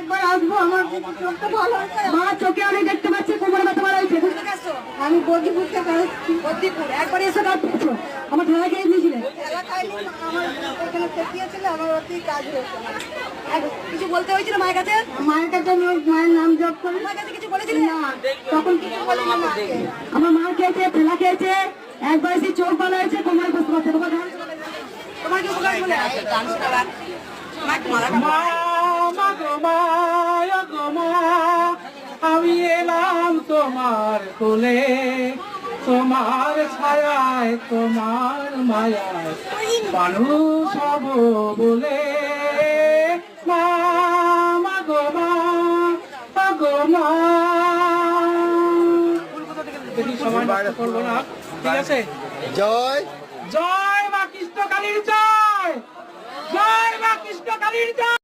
একবার আসবো, আমার চোখটা ভালো হয়েছে। মা চোখে অনেক দেখতে পাচ্ছে, কোমরে ব্যথা ভালো হয়েছে। বুঝতে পারছো? আমি বদ্রিপুর থেকে আসছি। বদ্রিপুর একবার এসে কাজ পেয়েছো? আমার ঠেলা খেয়ে দিয়েছিলে? ঠেলা খাইনি, আমার এখানে চেপিয়েছিল, আমার অতি কাজ হয়েছে। কিছু বলতে হয়েছিল মায়ের কাছে? মায়ের কাছে আমি মায়ের নাম জপ করি। মায়ের কাছে কিছু বলেছিলে? না, তখন কিছু বলিনি মাকে। আমার মা খেয়েছে, ঠেলা খেয়েছে, একবার এসে চোখ ভালো হয়েছে, কোমরে বুঝতে পারছে। তোমার কি উপকার বলে গান শোনাবার? আমি এলাম তোমার কোলে, তোমার ছায়ায় তোমার মায়ায় মানুষ হব বলে। মা গো মা, গো মা। সময় নষ্ট করবো না, ঠিক আছে? জয় জয় মা কৃষ্ণকালীর জয়, জয় মা কৃষ্ণকালীর জয়।